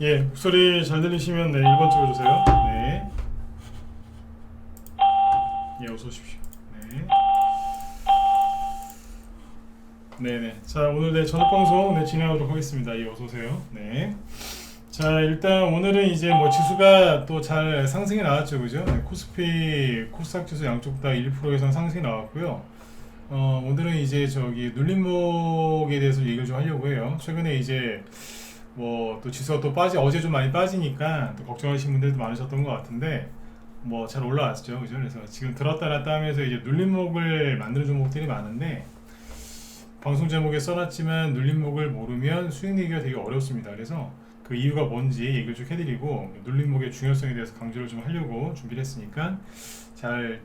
예, 목소리 잘 들리시면 네, 1번 찍어주세요. 네. 예, 어서 오십시오. 네. 네네. 자, 오늘 네, 저녁 방송 네, 진행하도록 하겠습니다. 예, 어서 오세요. 네. 자, 일단 오늘은 이제 뭐 지수가 또 잘 상승이 나왔죠, 그죠? 네, 코스피, 코스닥 지수 양쪽 다 1% 이상 상승이 나왔고요. 오늘은 이제 저기 눌림목에 대해서 얘기를 좀 하려고 해요. 최근에 이제 뭐 또 지수가 또 어제 좀 많이 빠지니까 또 걱정하시는 분들도 많으셨던 것 같은데 뭐 잘 올라왔죠, 그죠? 그래서 지금 들었다 놨다 하면서 이제 눌림목을 만드는 종목들이 많은데 방송 제목에 써놨지만 눌림목을 모르면 수익 내기가 되게 어렵습니다. 그래서 그 이유가 뭔지 얘기를 쭉 해드리고 눌림목의 중요성에 대해서 강조를 좀 하려고 준비를 했으니까 잘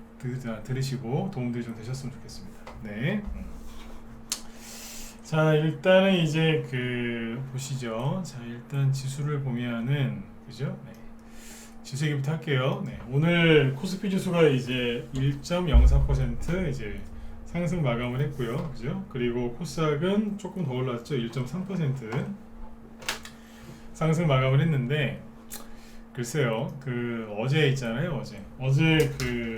들으시고 도움들이 좀 되셨으면 좋겠습니다. 네. 자, 일단은 이제 보시죠. 자, 일단 지수를 보면은 그죠? 네. 지수 얘기부터 할게요. 네. 오늘 코스피 지수가 이제 1.04% 이제 상승 마감을 했고요. 그죠? 그리고 코스닥은 조금 더 올랐죠. 1.3% 상승 마감을 했는데 글쎄요. 어제 있잖아요. 어제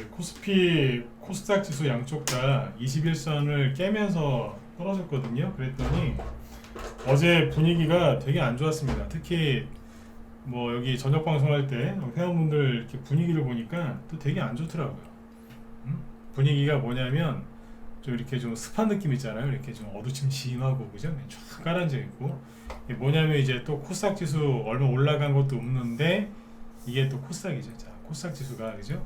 코스피 코스닥 지수 양쪽 다 21선을 깨면서 떨어졌거든요. 그랬더니 어제 분위기가 되게 안 좋았습니다. 특히 뭐 여기 저녁 방송할 때 회원분들 이렇게 분위기를 보니까 또 되게 안 좋더라고요. 분위기가 뭐냐면 좀 이렇게 좀 습한 느낌 있잖아요. 이렇게 좀 어두침침하고 그죠? 쫙 깔아앉아 있고 이게 뭐냐면 이제 또 코스닥 지수 얼마 올라간 것도 없는데 이게 또 코스닥이죠. 자, 코스닥 지수가 그죠?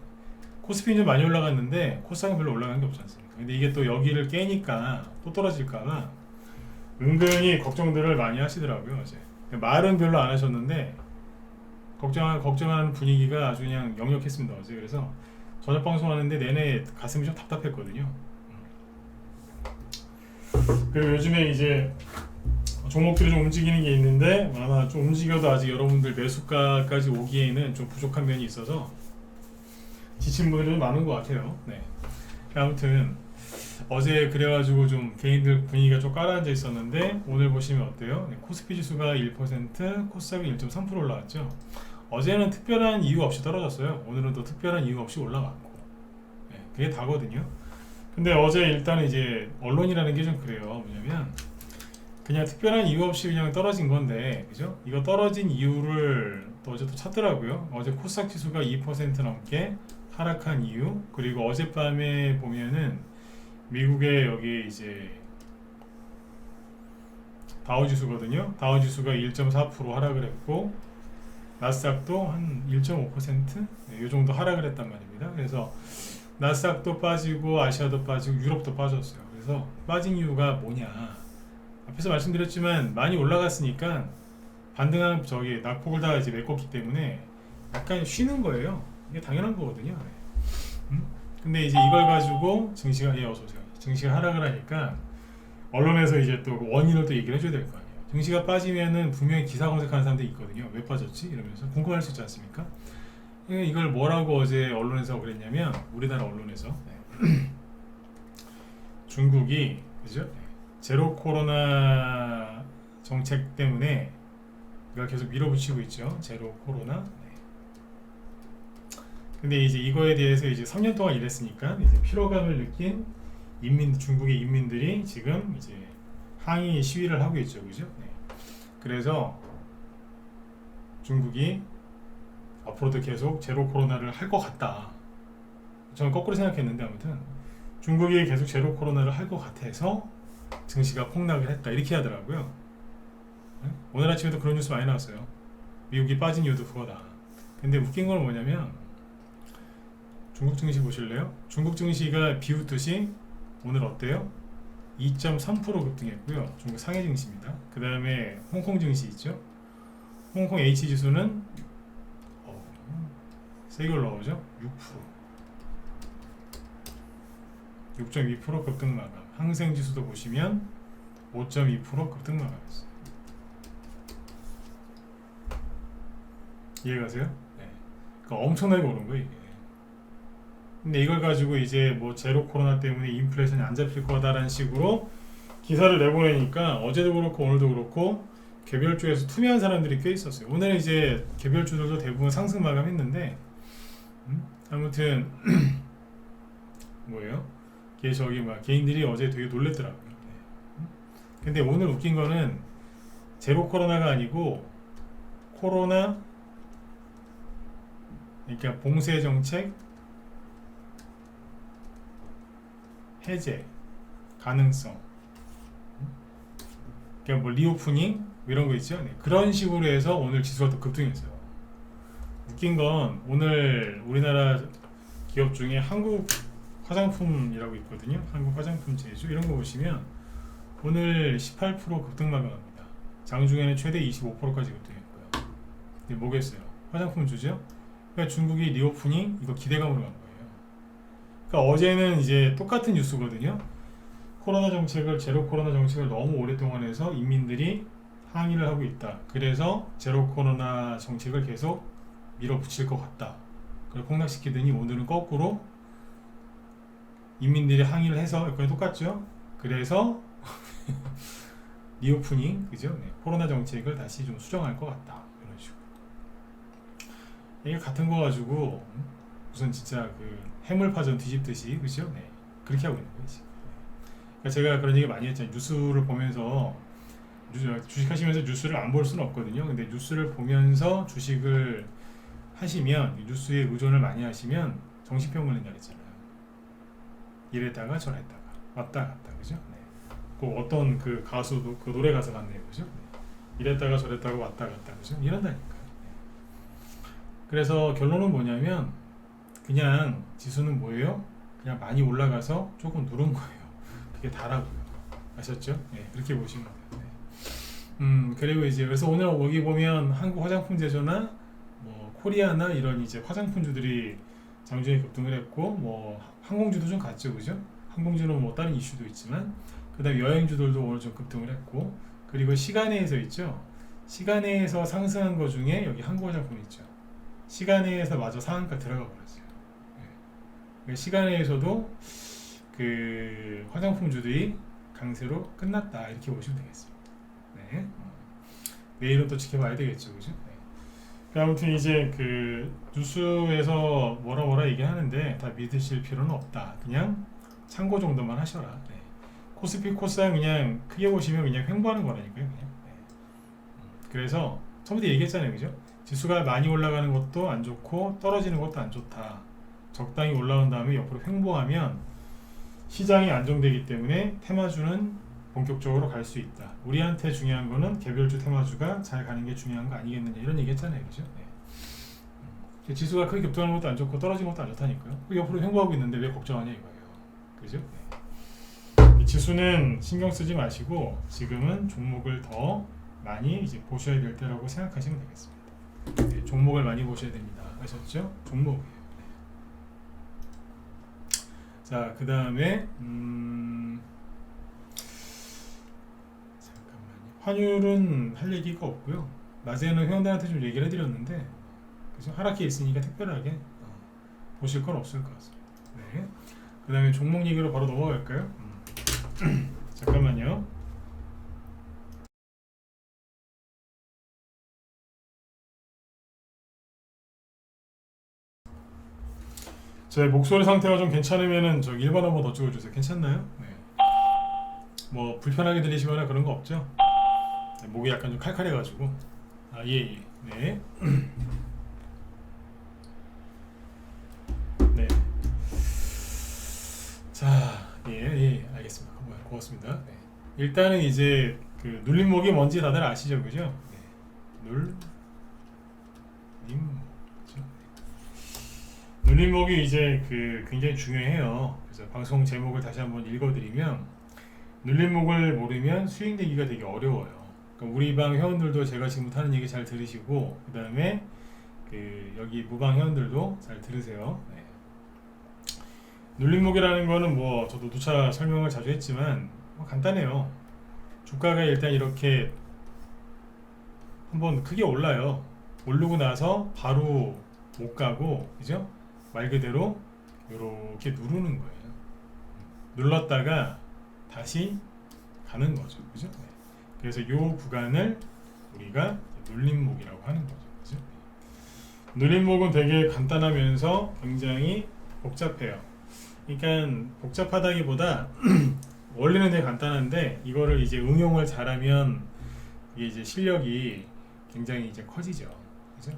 코스피는 좀 많이 올라갔는데 코스닥은 별로 올라간 게 없지 않습니까? 근데 이게 또 여기를 깨니까 또 떨어질까봐 은근히 걱정들을 많이 하시더라고요. 어제 말은 별로 안 하셨는데 걱정하는 분위기가 아주 그냥 역력했습니다. 어제 그래서 저녁 방송하는데 내내 가슴이 좀 답답했거든요. 그리고 요즘에 이제 종목들이 좀 움직이는 게 있는데 아마 좀 움직여도 아직 여러분들 매수가까지 오기에는 좀 부족한 면이 있어서 지친 분들이 좀 많은 것 같아요. 네. 아무튼 어제 그래가지고 좀 개인들 분위기가 좀 깔아앉아 있었는데 오늘 보시면 어때요? 네, 코스피 지수가 1%, 코스닥이 1.3% 올라왔죠. 어제는 특별한 이유 없이 떨어졌어요. 오늘은 또 특별한 이유 없이 올라갔고, 네, 그게 다거든요. 근데 어제 일단 이제 언론이라는 게 좀 그래요. 뭐냐면 그냥 특별한 이유 없이 그냥 떨어진 건데, 그죠? 이거 떨어진 이유를 또 어제 또 찾더라고요. 어제 코스닥 지수가 2% 넘게 하락한 이유, 그리고 어젯밤에 보면은 미국의 여기 이제 다우지수거든요. 다우지수가 1.4% 하락을 했고 나스닥도 한 1.5%? 네, 이 정도 하락을 했단 말입니다. 그래서 나스닥도 빠지고 아시아도 빠지고 유럽도 빠졌어요. 그래서 빠진 이유가 뭐냐? 앞에서 말씀드렸지만 많이 올라갔으니까 반등한 낙폭을 다 이제 메꿨기 때문에 약간 쉬는 거예요. 이게 당연한 거거든요. 근데 이제 이걸 가지고 증시가 어서오세요. 증시가 하락을 하니까 언론에서 이제 또 원인을 또 얘기를 해줘야 될 거 아니에요. 증시가 빠지면은 분명히 기사 검색하는 사람들이 있거든요. 왜 빠졌지? 이러면서 궁금할 수 있지 않습니까? 이걸 뭐라고 어제 언론에서 그랬냐면 우리나라 언론에서 중국이 그죠? 제로 코로나 정책 때문에 이걸 계속 밀어붙이고 있죠. 제로 코로나. 근데 이제 이거에 대해서 이제 3년 동안 일했으니까 이제 피로감을 느낀 중국의 인민들이 지금 이제 항의 시위를 하고 있죠, 그죠? 네. 그래서 중국이 앞으로도 계속 제로 코로나를 할 것 같다. 저는 거꾸로 생각했는데 아무튼 중국이 계속 제로 코로나를 할 것 같아서 증시가 폭락을 했다 이렇게 하더라고요. 네? 오늘 아침에도 그런 뉴스 많이 나왔어요. 미국이 빠진 이유도 그거다. 근데 웃긴 건 뭐냐면 중국 증시 보실래요? 중국 증시가 비웃듯이 오늘 어때요? 2.3% 급등했고요. 중국 상해 증시입니다. 그 다음에 홍콩 증시 있죠? 홍콩 H 지수는 세게 올라오죠? 6%. 6.2% 급등 마감. 항생 지수도 보시면 5.2% 급등 마감했어요. 이해가세요? 네. 그러니까 엄청나게 오른 거예요, 이게. 근데 이걸 가지고 이제 뭐 제로 코로나 때문에 인플레이션이 안 잡힐 거다라는 식으로 기사를 내보내니까 어제도 그렇고 오늘도 그렇고 개별주에서 투매한 사람들이 꽤 있었어요. 오늘 이제 개별주들도 대부분 상승 마감했는데 아무튼 뭐예요? 이게 저기 막 개인들이 어제 되게 놀랬더라고요. 네. 근데 오늘 웃긴 거는 제로 코로나가 아니고 코로나 그러니까 봉쇄 정책 해제 가능성 그러니까 뭐 리오프닝 이런 거 있죠. 네. 그런 식으로 해서 오늘 지수가 또 급등했어요. 웃긴 건 오늘 우리나라 기업 중에 한국 화장품이라고 있거든요. 한국 화장품 제조 이런 거 보시면 오늘 18% 급등 마감합니다. 장중에는 최대 25%까지 급등했고요. 근데 뭐겠어요? 화장품 주죠. 그러니까 중국이 리오프닝 이거 기대감으로 간 거예요. 그러니까 어제는 이제 똑같은 뉴스거든요. 코로나 정책을 제로 코로나 정책을 너무 오랫동안 해서 인민들이 항의를 하고 있다. 그래서 제로 코로나 정책을 계속 밀어붙일 것 같다. 그걸 폭락시키더니 오늘은 거꾸로 인민들이 항의를 해서 여건이 똑같죠. 그래서 리오프닝 그죠? 네. 코로나 정책을 다시 좀 수정할 것 같다. 이런 식으로. 이게 같은 거 가지고 무슨 진짜 그 해물파전 뒤집듯이 그죠? 네. 그렇게 하고 있는 거지. 그러니까 제가 그런 얘기 많이 했잖아요. 뉴스를 보면서 주식하시면서 뉴스를 안 볼 수는 없거든요. 근데 뉴스를 보면서 주식을 하시면 뉴스에 의존을 많이 하시면 정신병 걸린다 그랬잖아요. 이랬다가 저랬다가 왔다 갔다 그죠? 네. 그 어떤 그 가수도 그 노래 가사 같네요, 그죠? 네. 이랬다가 저랬다가 왔다 갔다 그죠? 이런다니까요. 네. 그래서 결론은 뭐냐면 그냥 지수는 뭐예요? 그냥 많이 올라가서 조금 누른 거예요. 그게 다라고요. 아셨죠? 네, 그렇게 보시면 돼요. 네. 그리고 이제 그래서 오늘 여기 보면 한국 화장품 제조나 뭐 코리아나 이런 이제 화장품주들이 장중에 급등을 했고 뭐 항공주도 좀 갔죠, 그죠? 항공주는 뭐 다른 이슈도 있지만 그다음에 여행주들도 오늘 좀 급등을 했고 그리고 시간에서 있죠. 시간에서 상승한 거 중에 여기 한국 화장품 있죠. 시간에서 마저 상한가 들어가 버렸어요. 네. 시간에서도 그 화장품주들이 강세로 끝났다 이렇게 보시면 되겠습니다. 네. 내일은 또 지켜봐야 되겠죠, 그죠? 네. 아무튼 이제 그 뉴스에서 뭐라 얘기하는데 다 믿으실 필요는 없다. 그냥 참고 정도만 하셔라. 네. 코스피 코스닥 그냥 크게 보시면 그냥 횡보하는 거라니까요. 그냥. 네. 그래서 처음부터 얘기했잖아요, 그죠? 지수가 많이 올라가는 것도 안 좋고 떨어지는 것도 안 좋다. 적당히 올라온 다음에 옆으로 횡보하면 시장이 안정되기 때문에 테마주는 본격적으로 갈 수 있다. 우리한테 중요한 거는 개별주 테마주가 잘 가는 게 중요한 거 아니겠느냐 이런 얘기 했잖아요, 그죠? 네. 지수가 크게 급등하는 것도 안 좋고 떨어지는 것도 안 좋다니까요. 옆으로 횡보하고 있는데 왜 걱정하냐 이거예요, 그죠? 네. 지수는 신경 쓰지 마시고 지금은 종목을 더 많이 이제 보셔야 될 때라고 생각하시면 되겠습니다. 네, 종목을 많이 보셔야 됩니다. 아셨죠? 종목이에요. 네. 자, 그 다음에 환율은 할 얘기가 없고요. 낮에는 회원들한테 좀 얘기를 해드렸는데 그죠? 하락해 있으니까 특별하게 보실 건 없을 것 같습니다. 네. 그 다음에 종목 얘기로 바로 넘어갈까요? 잠깐만요. 제 목소리 상태가 좀 괜찮으면은 저 1번 한번 더 찍어주세요. 괜찮나요? 네. 뭐 불편하게 들리시거나 그런 거 없죠? 네, 목이 약간 좀 칼칼해가지고 예. 네. 네. 자, 알겠습니다. 고맙습니다. 네. 일단은 이제 그 눌림목이 뭔지 다들 아시죠, 그죠? 네. 눌림목이 이제 그 굉장히 중요해요. 그래서 방송 제목을 다시 한번 읽어드리면 눌림목을 모르면 스윙 내기가 되게 어려워요. 그러니까 우리 방 회원들도 제가 지금부터 하는 얘기 잘 들으시고 그 다음에 그 여기 무방 회원들도 잘 들으세요. 네. 눌림목이라는 거는 뭐 저도 누차 설명을 자주 했지만 뭐 간단해요. 주가가 일단 이렇게 한번 크게 올라요. 오르고 나서 바로 못 가고 그죠? 말 그대로 이렇게 누르는 거예요. 눌렀다가 다시 가는 거죠, 그죠? 네. 그래서 이 구간을 우리가 눌림목이라고 하는 거죠. 그죠? 눌림목은 되게 간단하면서 굉장히 복잡해요. 그러니까 복잡하다기보다 원리는 되게 간단한데 이거를 이제 응용을 잘하면 이게 이제 실력이 굉장히 이제 커지죠. 그죠? 네.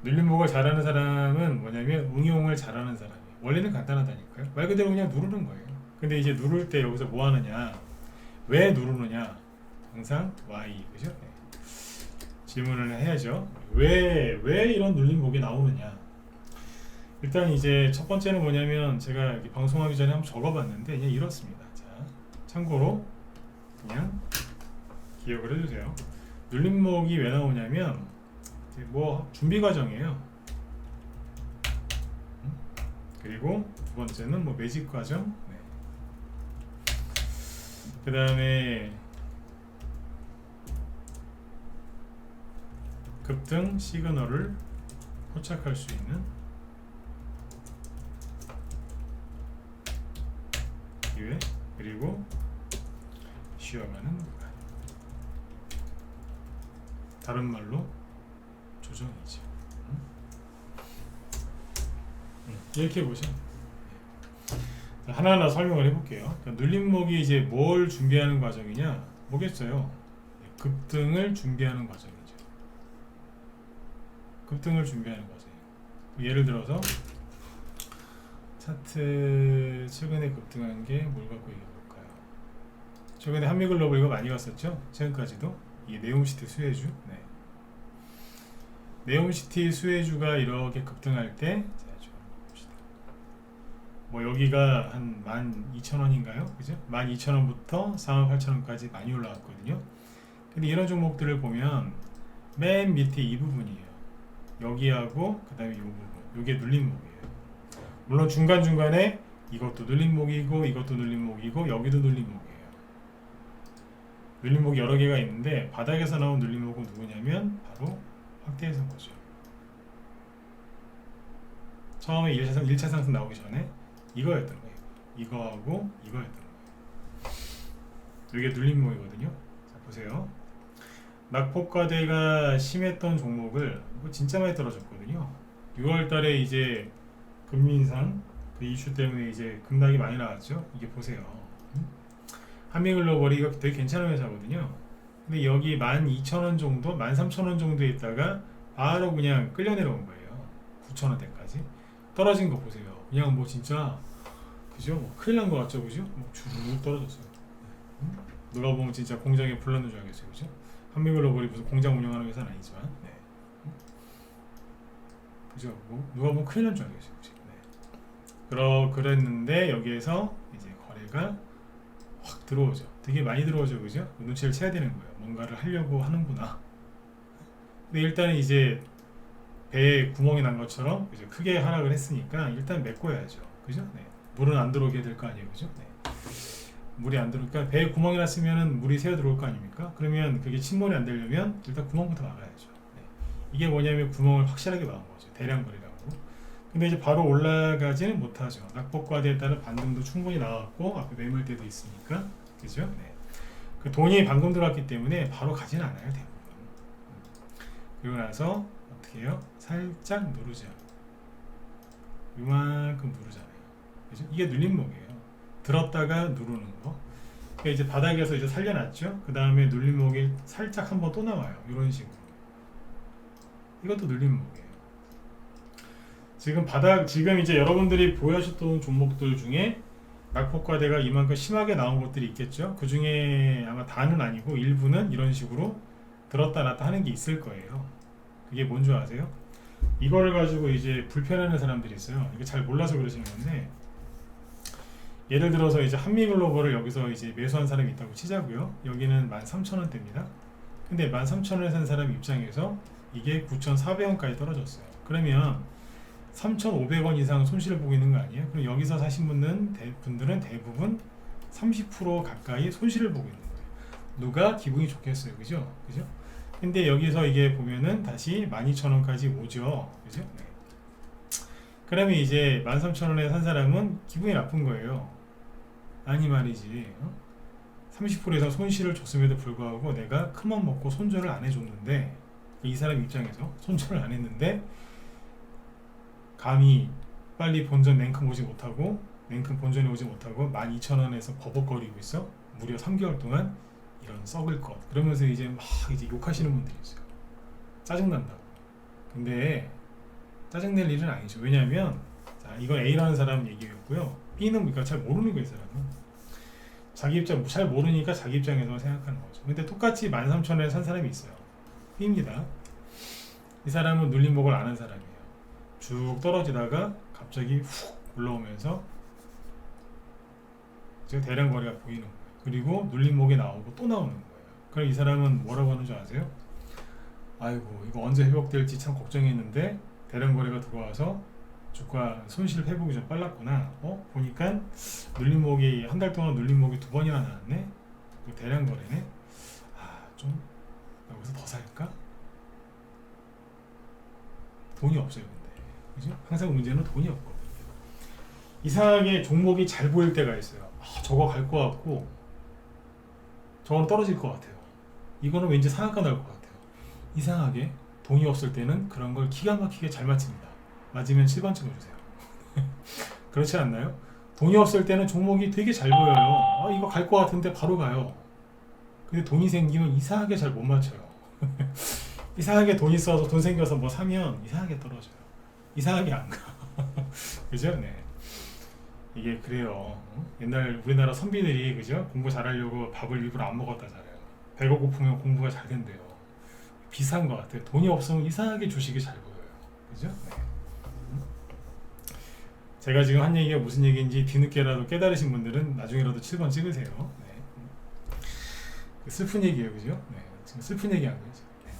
눌림목을 잘하는 사람은 뭐냐면 응용을 잘하는 사람이에요. 원리는 간단하다니까요. 말 그대로 그냥 누르는 거예요. 근데 이제 누를 때 여기서 뭐 하느냐, 왜 누르느냐, 항상 Y, 그죠? 네. 질문을 해야죠. 왜 이런 눌림목이 나오느냐. 일단 이제 첫 번째는 뭐냐면 제가 이렇게 방송하기 전에 한번 적어봤는데 그냥 이렇습니다. 자, 참고로 그냥 기억을 해주세요. 눌림목이 왜 나오냐면 뭐 준비 과정이에요. 그리고 두 번째는 뭐 매직 과정. 네. 그 다음에 급등 시그널을 포착할 수 있는 기회, 그리고 쉬어가는 구간. 다른 말로 조정이죠. 이렇게 보시면 하나하나 설명을 해볼게요. 그러니까 눌림목이 이제 뭘 준비하는 과정이냐? 뭐겠어요? 급등을 준비하는 과정이죠. 급등을 준비하는 과정이에요. 예를 들어서 차트 최근에 급등한 게 뭘 갖고 얘기해 볼까요? 최근에 한미글로벌 이거 많이 갔었죠? 최근까지도 이게 네옴시티 수혜주. 네. 네옴시티 수혜주가 이렇게 급등할 때, 자, 좀 봅시다. 뭐 여기가 한 12,000원인가요? 그죠? 12,000원부터 48,000원까지 많이 올라왔거든요. 근데 이런 종목들을 보면 맨 밑에 이 부분이에요. 여기하고 그 다음에 이 부분, 이게 눌림목이에요. 물론 중간중간에 이것도 눌림목이고 이것도 눌림목이고 여기도 눌림목이에요. 눌림목이 여러 개가 있는데 바닥에서 나온 눌림목은 누구냐면 바로 확대해서 보죠. 처음에 1차 상승 나오기 전에 이거였던 거예요. 이거하고 이거였던 거예요. 이게 눌림목이거든요. 자, 보세요. 낙폭과대가 심했던 종목을 진짜 많이 떨어졌거든요. 6월달에 이제 금리 인상 그 이슈 때문에 이제 급락이 많이 나왔죠. 이게 보세요. 한미글로벌이 이거 되게 괜찮은 회사거든요. 근데 여기 12,000원 정도, 13,000원 정도에 있다가 바로 그냥 끌려 내려온 거예요. 9,000원대까지 떨어진 거 보세요. 그냥 뭐 진짜 그죠? 뭐 큰일 난 거 같죠, 그죠? 뭐 쭉 떨어졌어요. 누가 보면 진짜 공장에 불 났는 줄 알겠어요, 그죠? 한미글로벌이 무슨 공장 운영하는 회사는 아니지만, 네. 그죠? 뭐 누가 보면 큰일 난 줄 알겠어요, 그죠? 네. 그랬는데 여기에서 이제 거래가 확 들어오죠. 되게 많이 들어오죠, 그죠? 눈치를 채야 되는 거예요. 뭔가를 하려고 하는구나. 근데 일단은 이제 배에 구멍이 난 것처럼 그죠? 크게 하락을 했으니까 일단 메꿔야죠, 그죠? 네. 물은 안 들어오게 될 거 아니에요, 그죠? 네. 물이 안 들어오니까 배에 구멍이 났으면 물이 새어 들어올 거 아닙니까? 그러면 그게 침몰이 안 되려면 일단 구멍부터 막아야죠. 네. 이게 뭐냐면 구멍을 확실하게 막은 거죠. 대량 거래라고. 근데 이제 바로 올라가지는 못하죠. 낙폭과대에 따른 반등도 충분히 나왔고 앞에 매물대도 있으니까, 그죠? 네. 그 돈이 방금 들어왔기 때문에 바로 가지는 않아요, 대부분. 그리고 나서 어떻게 해요? 살짝 누르죠. 이만큼 누르잖아요. 그죠? 이게 눌림목이에요. 들었다가 누르는 거. 그러니까 이제 바닥에서 이제 살려놨죠. 그 다음에 눌림목이 살짝 한번 또 나와요. 이런 식으로. 이것도 눌림목이에요. 지금 이제 여러분들이 보여주셨던 종목들 중에 낙폭과대가 이만큼 심하게 나온 것들이 있겠죠. 그 중에 아마 다는 아니고 일부는 이런 식으로 들었다 놨다 하는 게 있을 거예요. 그게 뭔 줄 아세요? 이거를 가지고 이제 불편해하는 사람들이 있어요. 이게 잘 몰라서 그러시는 건데, 예를 들어서 이제 한미글로벌을 여기서 이제 매수한 사람이 있다고 치자고요. 여기는 13,000원대입니다. 근데 13,000원에 산 사람 입장에서 이게 9,400원까지 떨어졌어요. 그러면 3,500원 이상 손실을 보고 있는 거 아니에요? 그럼 여기서 사신 분들은 대부분 30% 가까이 손실을 보고 있는 거예요. 누가 기분이 좋겠어요, 그죠? 그죠? 근데 여기서 이게 보면은 다시 12,000원까지 오죠, 그죠? 네. 그러면 이제 13,000원에 산 사람은 기분이 나쁜 거예요. 아니 말이지, 30% 이상 손실을 줬음에도 불구하고 내가 큰맘 먹고 손절을 안 해줬는데, 이 사람 입장에서 손절을 안 했는데 감히 빨리 본전 냉큼 오지 못하고, 냉큼 본전에 오지 못하고 12,000원에서 버벅거리고 있어. 무려 3개월 동안 이런 썩을 것. 그러면서 이제 막 이제 욕하시는 분들이 있어요. 짜증난다고. 근데 짜증낼 일은 아니죠. 왜냐하면, 자, 이건 A라는 사람 얘기였고요. B는 그러니까 잘 모르는 거예요. 이 사람은 자기 입장 잘 모르니까 자기 입장에서 생각하는 거죠. 근데 똑같이 13,000원에 산 사람이 있어요. B입니다. 이 사람은 눌림목을 아는 사람이에요. 쭉 떨어지다가 갑자기 훅 올라오면서 이제 대량 거래가 보이는 거예요. 그리고 눌림목이 나오고 또 나오는 거예요. 그럼 이 사람은 뭐라고 하는 줄 아세요? 아이고, 이거 언제 회복될지 참 걱정했는데 대량 거래가 들어와서 주가 손실 회복이 좀 빨랐구나. 보니까 눌림목이 한 달 동안 눌림목이 2번이나 나왔네. 이거 대량 거래네. 좀 여기서 더 살까? 돈이 없어요. 근데 그죠? 항상 문제는 돈이 없거든요. 이상하게 종목이 잘 보일 때가 있어요. 저거 갈 것 같고 저건 떨어질 것 같아요. 이거는 왠지 상한가 날 것 같아요. 이상하게 돈이 없을 때는 그런 걸 기가 막히게 잘 맞춥니다. 맞으면 7번 찍어주세요. 그렇지 않나요? 돈이 없을 때는 종목이 되게 잘 보여요. 이거 갈 것 같은데 바로 가요. 근데 돈이 생기면 이상하게 잘 못 맞춰요. 이상하게 돈 있어서 돈 생겨서 뭐 사면 이상하게 떨어져요. 이상하게 안 가. 그죠? 네. 이게 그래요. 옛날 우리나라 선비들이 그죠? 공부 잘하려고 밥을 일부러 안 먹었다잖아요. 배가 고프면 공부가 잘 된대요. 비슷한 것 같아요. 돈이 없으면 이상하게 주식이 잘 보여요. 그죠? 네. 제가 지금 한 얘기가 무슨 얘기인지 뒤늦게라도 깨달으신 분들은 나중에라도 7번 찍으세요. 네. 슬픈 얘기예요. 그죠? 네. 지금 슬픈 얘기 한 거죠. 네.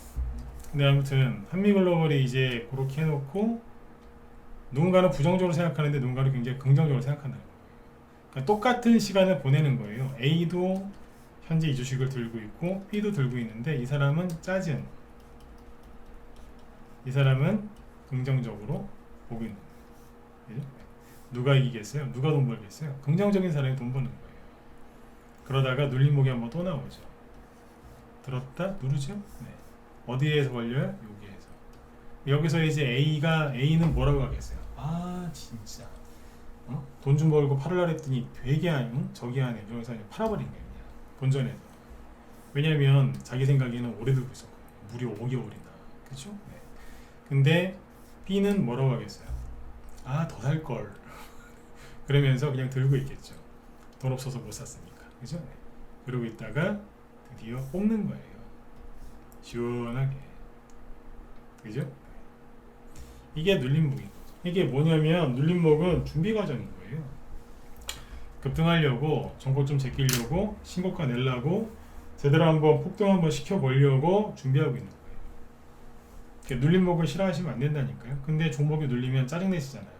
근데 아무튼 한미글로벌이 이제 그렇게 해놓고 누군가는 부정적으로 생각하는데 누군가는 굉장히 긍정적으로 생각한다는 거예요. 그러니까 똑같은 시간을 보내는 거예요. A도 현재 이 주식을 들고 있고 B도 들고 있는데 이 사람은 짜증, 이 사람은 긍정적으로 보고 있는 거예요. 누가 이기겠어요? 누가 돈 벌겠어요? 긍정적인 사람이 돈 버는 거예요. 그러다가 눌림목이 한번 또 나오죠. 들었다 누르죠. 네. 어디에서 걸려요? 여기에서. 여기서 이제 A는 뭐라고 하겠어요? 진짜 돈 좀 벌고 팔으려 했더니 되게 저기 안에 여기서 팔아버린 거예요. 그냥 본전에도. 왜냐면 자기 생각에는 오래 들고 있었거든요. 무려 5개월이나. 그쵸? 네. 근데 B는 뭐라고 하겠어요? 더 살걸. 그러면서 그냥 들고 있겠죠. 돈 없어서 못 샀으니까. 그죠? 네. 그러고 있다가 드디어 뽑는 거예요. 시원하게. 그죠? 이게 눌림목인 거죠. 이게 뭐냐면 눌림목은 준비 과정인 거예요. 급등하려고 정보 좀 제끼려고 신고가 내려고 제대로 한번 폭등 한번 시켜보려고 준비하고 있는 거예요. 눌림목을 싫어하시면 안 된다니까요. 근데 종목이 눌리면 짜증내시잖아요.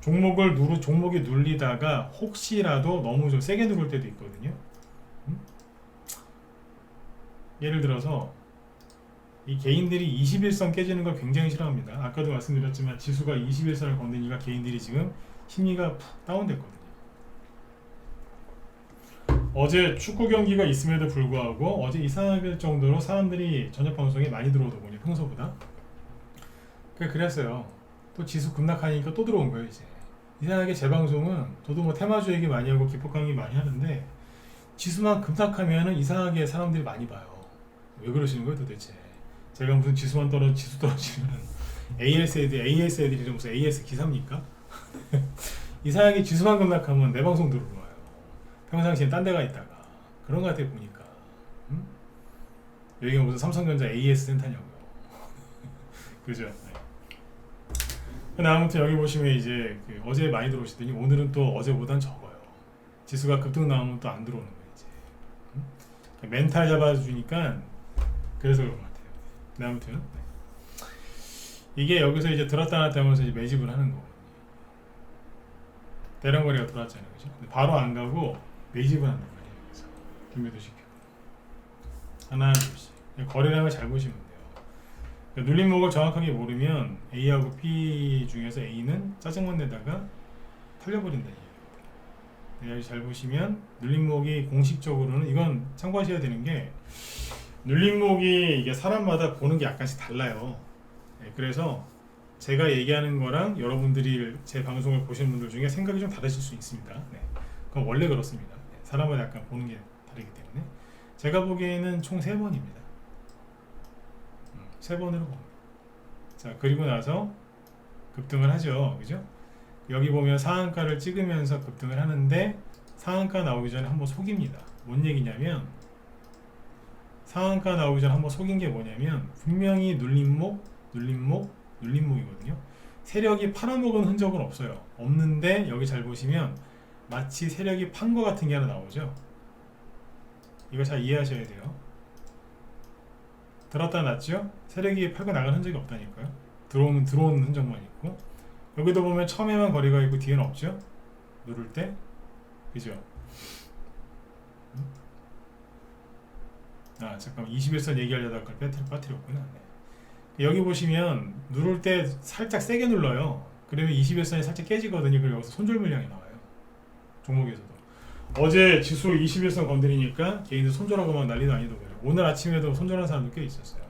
종목이 눌리다가 혹시라도 너무 좀 세게 누를 때도 있거든요. 예를 들어서 이 개인들이 21선 깨지는 걸 굉장히 싫어합니다. 아까도 말씀드렸지만 지수가 21선을 건드니까 개인들이 지금 심리가 푹 다운됐거든요. 어제 축구 경기가 있음에도 불구하고 어제 이상할 정도로 사람들이 저녁 방송에 많이 들어오더군요. 평소보다. 그랬어요. 또 지수 급락하니까 또 들어온 거예요. 이제 이상하게 제 방송은 저도 뭐 테마주 얘기 많이 하고 기법 강의 많이 하는데 지수만 급락하면은 이상하게 사람들이 많이 봐요. 왜 그러시는 거예요 도대체? 제가 무슨 지수 떨어지면 AS 애들이 무슨 AS 기사입니까? 이상하게 지수만 급락하면 내 방송 들어와요. 평상시엔 딴 데가 있다가 그런 것 같아요 보니까. 여기가 무슨 삼성전자 AS 센터냐고요. 그죠? 네. 근데 아무튼 여기 보시면 이제 어제 많이 들어오시더니 오늘은 또 어제보단 적어요. 지수가 급등 나오면 또 안 들어오는 거예요 이제. 멘탈 잡아주니까 그래서 그런 것 같아요. 근데 아무튼 이게 여기서 이제 들었다 놨다 하면서 이제 매집을 하는 거거든요. 대량 거래가 들어왔잖아요, 그죠? 근데 바로 안 가고 매집을 한단 말이에요. 그래서 준비도 시키고 하나 둘씩 거래량을 잘 보시면 돼요. 그러니까 눌림목을 정확하게 모르면 A하고 B 중에서 A는 짜증만 내다가 털려버린다는 얘기거든요. 네, 여기 잘 보시면 눌림목이 공식적으로는 이건 참고하셔야 되는 게 눌림목이 이게 사람마다 보는 게 약간씩 달라요. 네, 그래서 제가 얘기하는 거랑 여러분들이 제 방송을 보시는 분들 중에 생각이 좀 다르실 수 있습니다. 네, 그건 원래 그렇습니다. 네, 사람마다 약간 보는 게 다르기 때문에 제가 보기에는 총 3번입니다. 3번으로 봅니다. 자, 그리고 나서 급등을 하죠. 그죠? 여기 보면 상한가를 찍으면서 급등을 하는데 상한가 나오기 전에 한번 속입니다. 뭔 얘기냐면 상한가 나오기 전에 한번 속인 게 뭐냐면 분명히 눌림목이거든요. 세력이 팔아먹은 흔적은 없어요. 없는데 여기 잘 보시면 마치 세력이 판 거 같은 게 하나 나오죠. 이거 잘 이해하셔야 돼요. 들었다 놨죠? 세력이 팔고 나간 흔적이 없다니까요. 들어오는 흔적만 있고 여기도 보면 처음에만 거리가 있고 뒤에는 없죠? 누를 때 그죠? 아 잠깐만 21선 얘기하려다가 그걸 빠뜨렸구나. 네. 여기 보시면 누를 때 살짝 세게 눌러요. 그러면 21선이 살짝 깨지거든요. 그리고 여기서 손절 물량이 나와요. 종목에서도 어제 지수 21선 건드리니까 개인들 손절하고 막 난리도 아니더라고요. 오늘 아침에도 손절한 사람도 꽤 있었어요.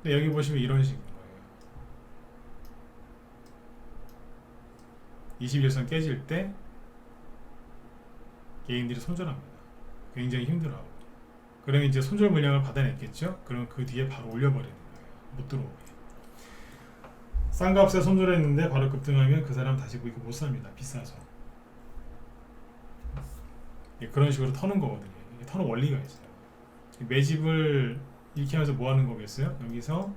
근데 여기 보시면 이런 식인 거예요. 21선 깨질 때 개인들이 손절합니다. 굉장히 힘들어하고. 그러면 이제 손절 물량을 받아냈겠죠? 그럼 그 뒤에 바로 올려버리는 거예요. 못 들어오게. 싼 값에 손절했는데 바로 급등하면 그 사람 다시 이거 못 삽니다. 비싸서. 그런 식으로 터는 거거든요. 터는 원리가 있어요. 매집을 이렇게 하면서 뭐 하는 거겠어요? 여기서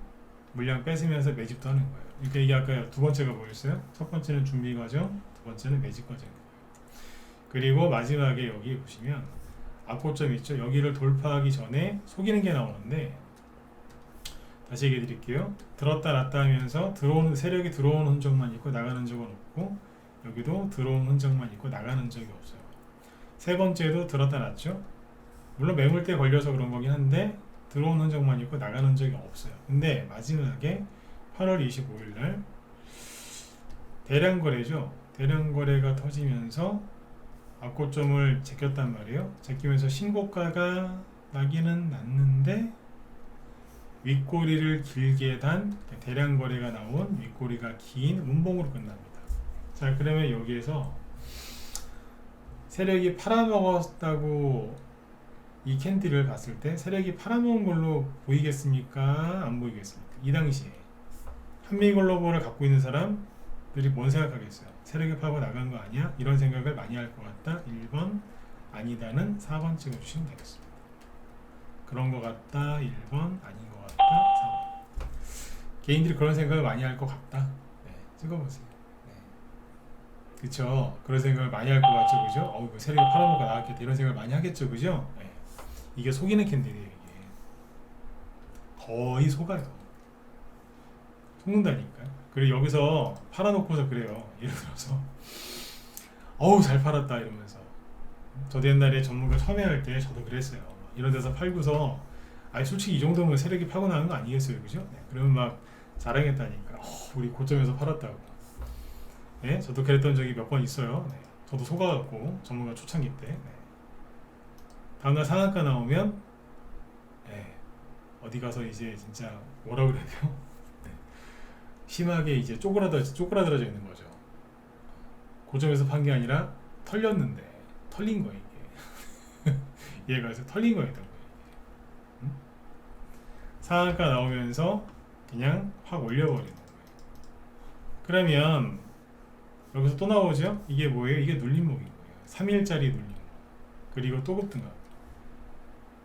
물량 뺏으면서 매집도 하는 거예요. 그러니까 이게 아까 두 번째가 뭐였어요? 첫 번째는 준비 과정, 두 번째는 매집 과정이에요. 그리고 마지막에 여기 보시면 앞고점 있죠? 여기를 돌파하기 전에 속이는 게 나오는데 다시 얘기해 드릴게요. 들었다 놨다 하면서 세력이 들어오는 흔적만 있고 나가는 흔적은 없고 여기도 들어오는 흔적만 있고 나가는 흔적이 없어요. 세 번째도 들었다 놨죠? 물론 매물대 걸려서 그런 거긴 한데 들어오는 흔적만 있고 나가는 흔적이 없어요. 근데 마지막에 8월 25일 날 대량 거래죠. 대량 거래가 터지면서 앞고점을 제꼈단 말이에요. 제끼면서 신고가가 나기는 났는데 윗꼬리를 길게 단 대량 거래가 나온 윗꼬리가 긴 운봉으로 끝납니다. 자, 그러면 여기에서 세력이 팔아먹었다고 이 캔디를 봤을 때 세력이 팔아먹은 걸로 보이겠습니까? 안 보이겠습니까? 이 당시에 한미글로벌을 갖고 있는 사람들이 뭔 생각하겠어요? 세력이 팔고 나간 거 아니야? 이런 생각을 많이 할 것 같다. 1번 아니다는 4번 찍어주시면 되겠습니다. 그런 것 같다. 1번 아닌 것 같다. 4번. 개인들이 그런 생각을 많이 할 것 같다. 네, 찍어보세요. 네. 그쵸? 그런 생각을 많이 할 것 같죠, 그죠? 이거 세력이 팔아먹고 나갔겠다 이런 생각을 많이 하겠죠, 그죠? 네. 이게 속이는 캔디예요. 이게 거의 속아요. 속는다니까. 그리고 여기서 팔아놓고서 그래요. 예를 들어서 어우 잘 팔았다 이러면서 저도 옛날에 전문가 섭외할 때 저도 그랬어요. 이런 데서 팔고서 아니 솔직히 이 정도면 세력이 팔고 나는 거 아니겠어요, 그죠? 네. 그러면 막 자랑했다니까. 우리 고점에서 팔았다고. 네, 저도 그랬던 적이 몇 번 있어요. 네. 저도 속아갖고 전문가 초창기 때. 네. 다음날 상한가 나오면 네, 어디 가서 이제 진짜 뭐라 그래야 돼요? 네. 심하게 이제 쪼그라들어져 있는 거죠. 고점에서 판 게 아니라 털렸는데 털린 거예요 이게. 얘가 그래서 털린 거였던 거예요. 응? 상한가 나오면서 그냥 확 올려버리는 거예요. 그러면 여기서 또 나오죠? 이게 뭐예요? 이게 눌림목인 거예요. 3일짜리 눌림목. 그리고 또 급등합니다.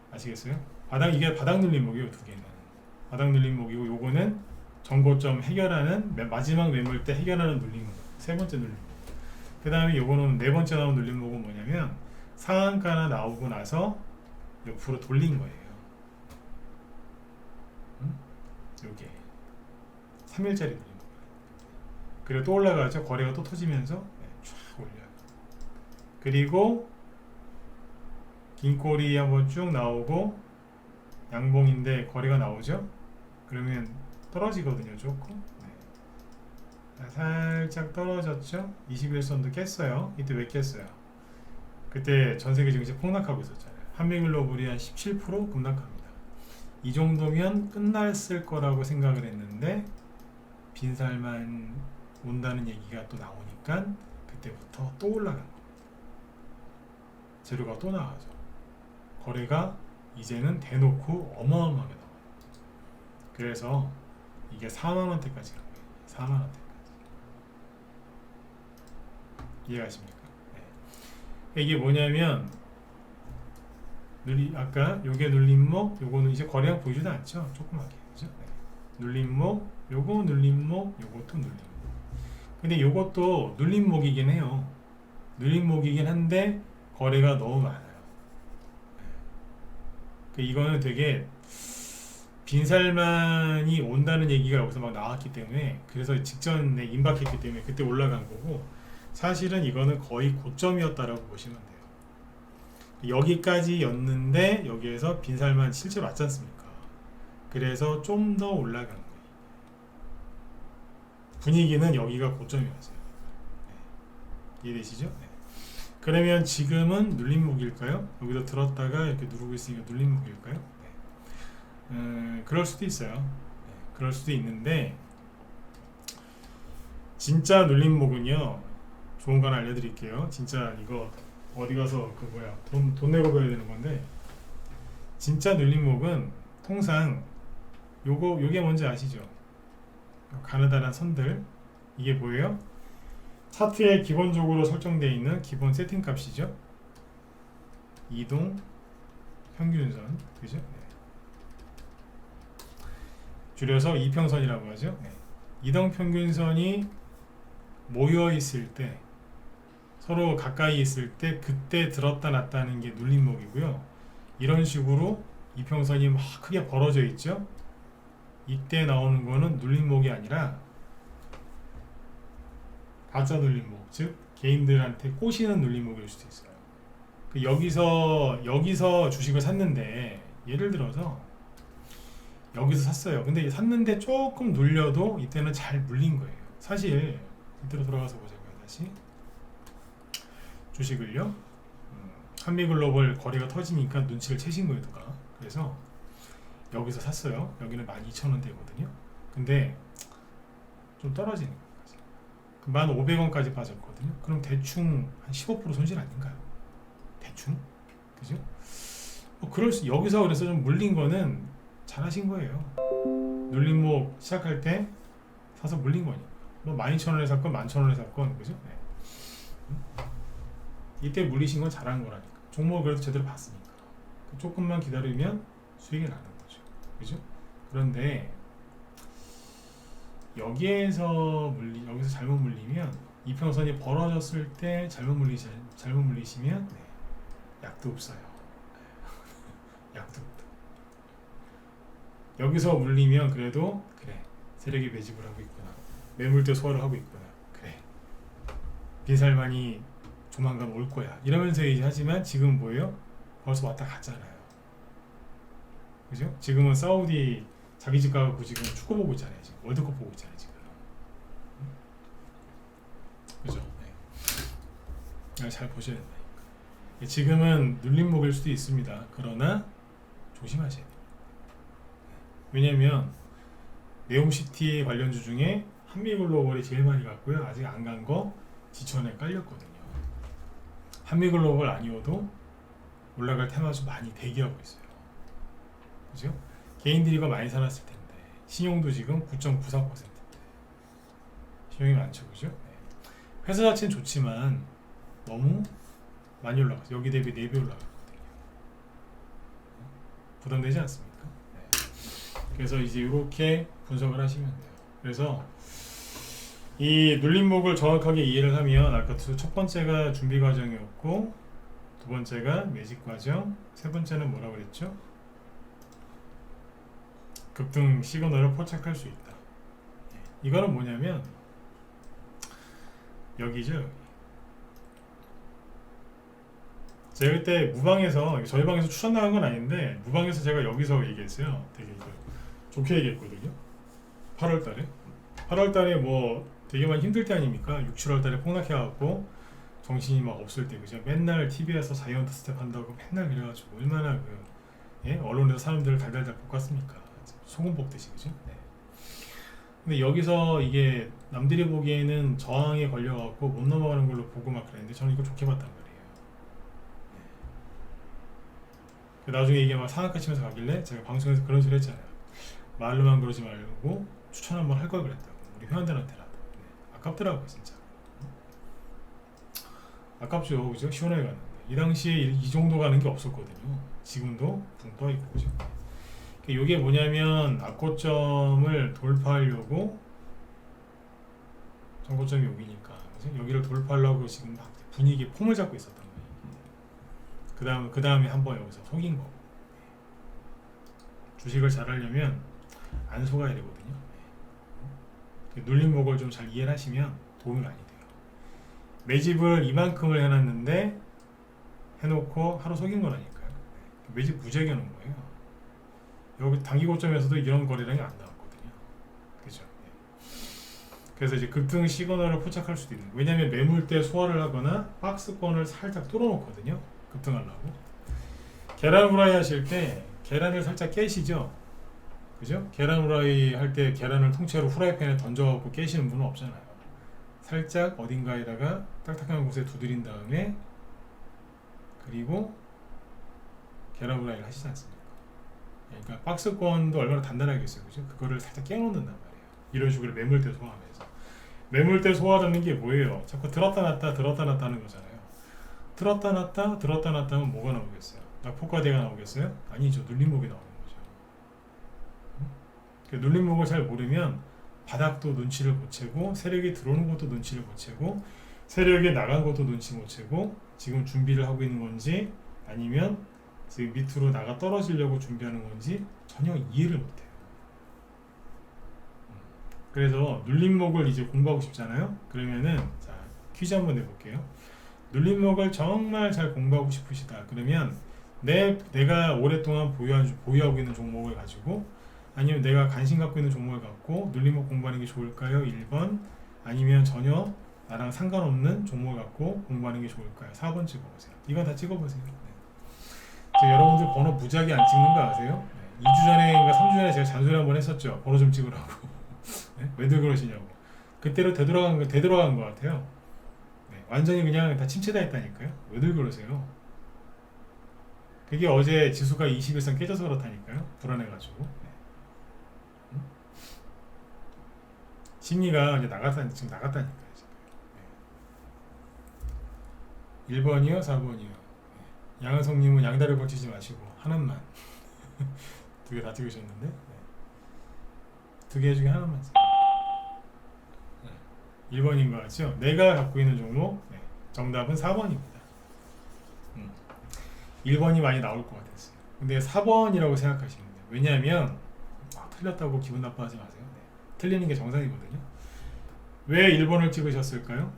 아시겠어요? 이게 바닥 눌림목이에요. 두 개는 바닥 눌림목이고 요거는 전고점 해결하는 마지막 매물대 해결하는 눌림목. 세 번째 눌림목. 그 다음에 요거는 네 번째 나온 눌림목은 뭐냐면 상한가나 나오고 나서 옆으로 돌린 거예요. 요게 3일짜리 눌림목. 그리고 또 올라가죠. 거래가 또 터지면서 쫙 올려요. 그리고 긴 꼬리 한번 쭉 나오고 양봉인데 거래가 나오죠. 그러면 떨어지거든요. 조금. 네. 살짝 떨어졌죠. 21선도 깼어요. 이때 왜 깼어요? 그때 전 세계 증시 폭락하고 있었잖아요. 한미글로벌이 한 17% 급락합니다. 이 정도면 끝났을 거라고 생각을 했는데 빈살만 온다는 얘기가 또 나오니까 그때부터 또 올라간 겁니다. 재료가 또 나가죠. 거래가 이제는 대놓고 어마어마하게 나와요. 그래서 이게 4만원대까지 간 거예요. 4만원대까지. 이해가십니까? 네. 이게 뭐냐면 아까 요게 눌림목, 요거는 이제 거래량 보이지도 않죠? 조그맣게. 그죠? 네. 눌림목, 요거 눌림목, 요것도 눌림목. 근데 요것도 눌림목이긴 해요. 눌림목이긴 한데 거래가 너무 많아요. 네. 이거는 되게 빈살만이 온다는 얘기가 여기서 막 나왔기 때문에, 그래서 직전에 임박했기 때문에 그때 올라간 거고, 사실은 이거는 거의 고점이었다라고 보시면 돼요. 여기까지였는데 여기에서 빈살만 실제로 왔지 않습니까? 그래서 좀 더 올라간 거예요. 분위기는 여기가 고점이었어요. 네. 이해되시죠? 네. 그러면 지금은 눌림목일까요? 여기서 들었다가 이렇게 누르고 있으니까 눌림목일까요? 네. 그럴 수도 있어요. 네. 그럴 수도 있는데, 진짜 눌림목은요, 좋은 건 알려드릴게요. 진짜 이거 어디 가서 돈 내고 봐야 되는 건데, 진짜 눌림목은 통상 요게 뭔지 아시죠? 가느다란 선들, 이게 뭐예요? 차트에 기본적으로 설정되어 있는 기본 세팅 값이죠. 이동 평균선, 그죠? 네. 줄여서 이평선이라고 하죠. 네. 이동 평균선이 모여 있을 때, 서로 가까이 있을 때, 그때 들었다 놨다는 게 눌림목이고요. 이런 식으로 이평선이 막 크게 벌어져 있죠. 이때 나오는 거는 눌림목이 아니라 가짜 눌림목, 즉 개인들한테 꼬시는 눌림목일 수도 있어요. 여기서 주식을 샀는데, 예를 들어서 여기서 샀어요. 근데 샀는데 조금 눌려도 이때는 잘 물린 거예요. 사실 이때로 돌아가서 보자고요. 다시 주식을요, 한미글로벌 거래가 터지니까 눈치를 채신 거예요, 누가. 그래서 여기서 샀어요. 여기는 12,000원대거든요. 근데 좀 떨어지는 거예요. 1,500원까지 빠졌거든요. 그럼 대충 한 15% 손실 아닌가요? 대충? 그죠? 여기서 그래서 좀 물린 거는 잘하신 거예요. 눌림목 시작할 때 사서 물린 거니까. 12,000원에 샀건 11,000원에 샀건, 그죠? 네. 이때 물리신 건 잘한 거라니까. 종목을 그래도 제대로 봤으니까. 조금만 기다리면 수익이 나는 거죠. 그죠? 그런데 여기서 잘못 물리면, 이평선이 벌어졌을 때 잘못 물리시면, 네, 약도 없어요. 약도 없다. 여기서 물리면 그래도, 그래, 세력이 매집을 하고 있구나, 매물대 소화를 하고 있구나, 그래, 빈살만이 조만간 올 거야, 이러면서 얘기하지만, 지금 뭐예요? 벌써 왔다 갔잖아요. 그죠? 지금은 사우디 자기 집 가고 지금 축구 보고 있잖아요. 지금 월드컵 보고 있잖아요. 지금. 그죠? 네. 잘 보셔야 된다. 지금은 눌림목일 수도 있습니다. 그러나 조심하셔야 돼요. 왜냐면 네옴시티 관련주 중에 한미글로벌이 제일 많이 갔고요. 아직 안 간 거 지천에 깔렸거든요. 한미글로벌 아니어도 올라갈 테마주 많이 대기하고 있어요. 그죠? 개인들이 이거 많이 사놨을 텐데, 신용도 지금 9.93%인데 신용이 많죠. 그죠? 네. 회사 자체는 좋지만 너무 많이 올라가서 여기 대비 4배 올라갔거든요. 부담되지 않습니까? 네. 그래서 이제 이렇게 분석을 하시면 돼요. 그래서 이 눌림목을 정확하게 이해를 하면, 아까 첫 번째가 준비 과정이었고, 두 번째가 매집 과정, 세 번째는 뭐라고 그랬죠? 급등 시그널을 포착할 수 있다. 이거는 뭐냐면 여기죠. 제가 그때 무방에서, 저희 방에서 추천 나간 건 아닌데, 무방에서 제가 여기서 얘기했어요. 되게 좋게 얘기했거든요. 8월달에 뭐 되게 많이 힘들 때 아닙니까? 6, 7월달에 폭락해갖고 정신이 막 없을 때 그죠? 맨날 TV에서 자이언트 스텝 한다고 맨날 그래가지고 얼마나 그 언론에서 사람들을 달달달 볶았습니까? 소금 볶듯이 그죠? 네. 근데 여기서 이게 남들이 보기에는 저항에 걸려갖고 못 넘어가는 걸로 보고 막 그랬는데 저는 이거 좋게 봤단 말이에요. 네. 나중에 이게 막 상한가 치면서 가길래 제가 방송에서 그런 소리 했잖아요. 말로만 그러지 말고 추천 한번 할 걸 그랬다고. 우리 회원들한테라도. 네. 아깝더라고요 진짜. 아깝죠 그죠? 시원하게 갔는데 이 당시에 이 정도 가는 게 없었거든요. 지금도 붕 떠있고 그죠? 이게 뭐냐면 악고점을 돌파하려고 전고점이 여기니까 그죠? 여기를 돌파하려고 지금 막 분위기 폼을 잡고 있었던 거예요. 그 다음에 한번 여기서 속인 거고. 주식을 잘하려면 안 속아야 되거든요. 눌림목을 좀 잘 이해를 하시면 도움이 많이 돼요. 매집을 이만큼을 해놨는데 해놓고 하루 속인 거라니까요. 매집 무지하게 해놓은 거예요. 여기 단기 고점에서도 이런 거래량이 안 나왔거든요. 그죠? 그래서 이제 급등 시그널을 포착할 수도 있는 거예요. 왜냐하면 매물대 소화를 하거나 박스권을 살짝 뚫어놓거든요. 급등하려고. 계란 후라이 하실 때 계란을 살짝 깨시죠. 그죠? 계란 후라이 할 때 계란을 통째로 후라이팬에 던져갖고 깨시는 분은 없잖아요. 살짝 어딘가에다가 딱딱한 곳에 두드린 다음에 그리고 계란 후라이를 하시지 않습니까? 그러니까 박스권도 얼마나 단단하겠어요. 그죠? 그거를 살짝 깨놓는단 말이에요. 이런 식으로 매물대 소화하면서. 매물대 소화라는 게 뭐예요? 자꾸 들었다 놨다 들었다 놨다 하는 거잖아요. 들었다 놨다 들었다 놨다 하면 뭐가 나오겠어요? 낙폭과대가 나오겠어요? 아니죠. 눌림목이 나오는 거죠. 눌림목을 잘 모르면 바닥도 눈치를 못 채고 세력이 들어오는 것도 눈치를 못 채고 세력이 나간 것도 눈치 못 채고 지금 준비를 하고 있는 건지 아니면 지금 밑으로 나가 떨어지려고 준비하는 건지 전혀 이해를 못해요. 그래서 눌림목을 이제 공부하고 싶잖아요. 그러면은 자 퀴즈 한번 내볼게요. 눌림목을 정말 잘 공부하고 싶으시다. 그러면 내가 오랫동안 보유하고 있는 종목을 가지고 아니면 내가 관심 갖고 있는 종목을 갖고 눌림목 공부하는 게 좋을까요? 1번 아니면 전혀 나랑 상관없는 종목을 갖고 공부하는 게 좋을까요? 4번 찍어보세요. 이건 다 찍어보세요. 네. 여러분들 번호 무지하게 안 찍는 거 아세요? 네. 2주 전에, 3주 전에 제가 잔소리 한번 했었죠. 번호 좀 찍으라고. 네? 왜들 그러시냐고. 그때로 되돌아간 것 같아요. 네. 완전히 그냥 다 침체다 했다니까요. 왜들 그러세요? 그게 어제 지수가 21선 깨져서 그렇다니까요. 불안해가지고. 네. 심리가 이제 지금 나갔다니까요. 네. 1번이요, 4번이요. 네. 양은성님은 양다리 걸치지 마시고 하나만. 두 개 다 찍으셨는데 네. 두 개 중에 하나만 찍어요. 네. 1번인 것 같죠? 내가 갖고 있는 종목 네. 정답은 4번입니다. 1번이 많이 나올 것 같았어요. 근데 4번이라고 생각하시면 돼요. 왜냐하면 틀렸다고 기분 나빠하지 마세요. 네. 틀리는 게 정상이거든요. 왜 1번을 찍으셨을까요?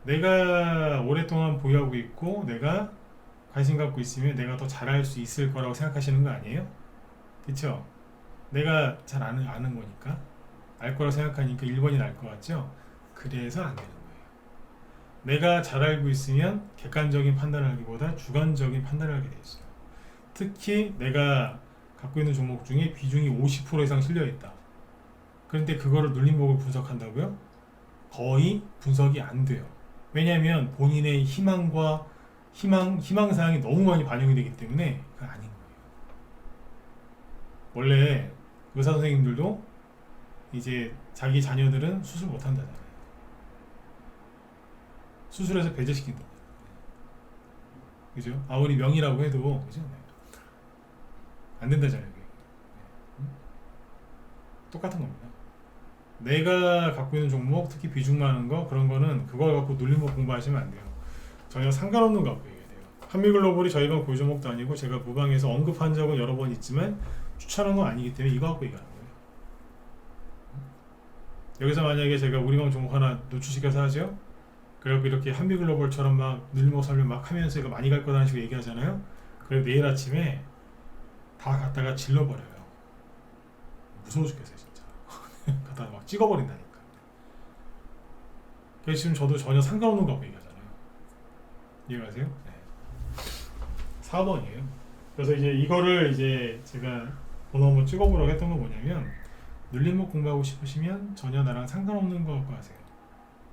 내가 오랫동안 보유하고 있고 내가 관심 갖고 있으면 내가 더 잘할 수 있을 거라고 생각하시는 거 아니에요? 그쵸? 내가 잘 아는 거니까 알 거라고 생각하니까 1번이 날 것 같죠? 그래서 안 되는 거예요. 내가 잘 알고 있으면 객관적인 판단을 하기보다 주관적인 판단을 하게 돼 있어요. 특히 내가 갖고 있는 종목 중에 비중이 50% 이상 실려있다. 그런데 그거를 눌림목을 분석한다고요? 거의 분석이 안 돼요. 왜냐하면 본인의 희망사항이 너무 많이 반영이 되기 때문에 그건 아닌 거예요. 원래 의사 선생님들도 이제 자기 자녀들은 수술 못 한다잖아요. 수술해서 배제시킨다. 그죠? 아무리 명의라고 해도 그죠? 안 된다잖아요. 똑같은 겁니다. 내가 갖고 있는 종목, 특히 비중 많은 거 그런 거는 그걸 갖고 눌림목 공부하시면 안 돼요. 전혀 상관없는 거 갖고 얘기해야 돼요. 한미글로벌이 저희가 고유 종목도 아니고 제가 무방에서 언급한 적은 여러 번 있지만 추천한 건 아니기 때문에 이거 갖고 얘기하는 거예요. 여기서 만약에 제가 우리방 종목 하나 노출시켜서 하죠. 그리고 이렇게 한미글로벌처럼 막 눌림목 설명 막 하면서 이거 많이 갈 거라는 식으로 얘기하잖아요. 그래서 내일 아침에 다 갖다가 질러버려요. 무서워 죽겠어요 진짜. 갖다가 막 찍어버린다니까. 그래서 지금 저도 전혀 상관없는 거 갖고 얘기하잖아요. 이해가세요? 네. 4번이에요. 그래서 이제 이거를 이제 제가 번호 한번 찍어보라고 했던 건 뭐냐면 눌림목 공부하고 싶으시면 전혀 나랑 상관없는 거 갖고 하세요.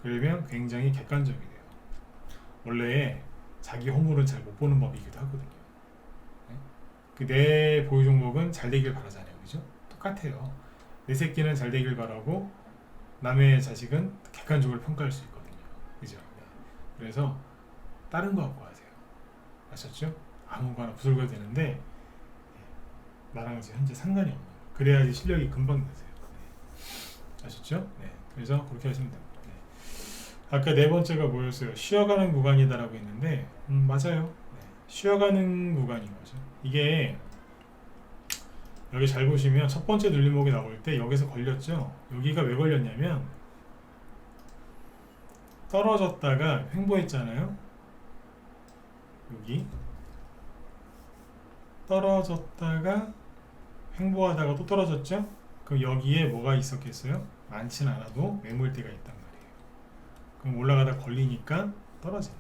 그러면 굉장히 객관적이 돼요. 원래 자기 허물은 잘 못 보는 법이기도 하거든요. 네? 그 내 보유 종목은 잘 되길 바라잖아요. 그죠? 똑같아요. 내 새끼는 잘 되길 바라고 남의 자식은 객관적으로 평가할 수 있거든요. 그죠? 네. 그래서 다른 거 갖고 하세요. 아셨죠? 아무거나 부술가 되는데 네. 나랑 지금 현재 상관이 없는 거. 그래야지 실력이 금방 나세요. 네. 아셨죠? 네. 그래서 그렇게 하시면 됩니다. 네. 아까 네 번째가 뭐였어요? 쉬어가는 구간이다라고 했는데 맞아요. 네. 쉬어가는 구간인 거죠. 이게 여기 잘 보시면 첫 번째 눌림목이 나올 때 여기서 걸렸죠? 여기가 왜 걸렸냐면 떨어졌다가 횡보했잖아요. 여기 떨어졌다가 횡보하다가 또 떨어졌죠? 그럼 여기에 뭐가 있었겠어요? 많진 않아도 매물대가 있단 말이에요. 그럼 올라가다 걸리니까 떨어지는.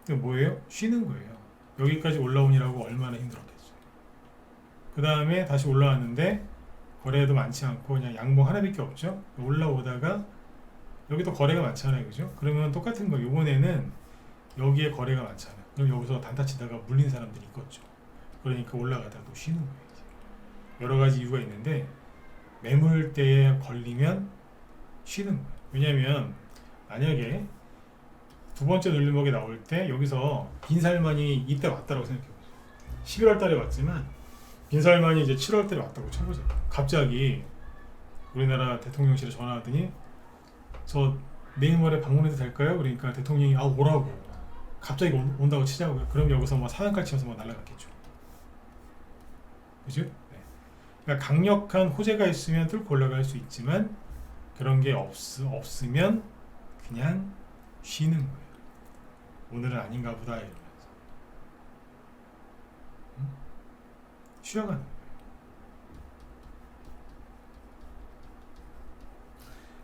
이게 뭐예요? 쉬는 거예요. 여기까지 올라오느라고 얼마나 힘들었겠어요. 그 다음에 다시 올라왔는데 거래도 많지 않고 그냥 양봉 하나밖에 없죠. 올라오다가 여기도 거래가 많잖아요. 그죠? 그러면 똑같은 거 이번에는 여기에 거래가 많잖아요. 그럼 여기서 단타 치다가 물린 사람들이 있겠죠. 그러니까 올라가다가 또 쉬는 거예요. 여러 가지 이유가 있는데 매물대에 걸리면 쉬는 거예요. 왜냐면 만약에 두 번째 눌림목이 나올 때 여기서 빈살만이 이때 왔다고 생각해보세요. 11월 달에 왔지만 빈살만이 이제 7월 달에 왔다고 쳐보세요. 갑자기 우리나라 대통령실에 전화하더니 저 내일 모레 방문해도 될까요? 그러니까 대통령이 오라고 갑자기 온다고 치자고요. 그럼 여기서 뭐 사냥깔 치면서 뭐 날아갔겠죠. 그죠? 네. 그러니까 강력한 호재가 있으면 뚫고 올라갈 수 있지만 그런 게 없으면 그냥 쉬는 거예요. 오늘은 아닌가 보다 이러면서 쉬어가는 거예요.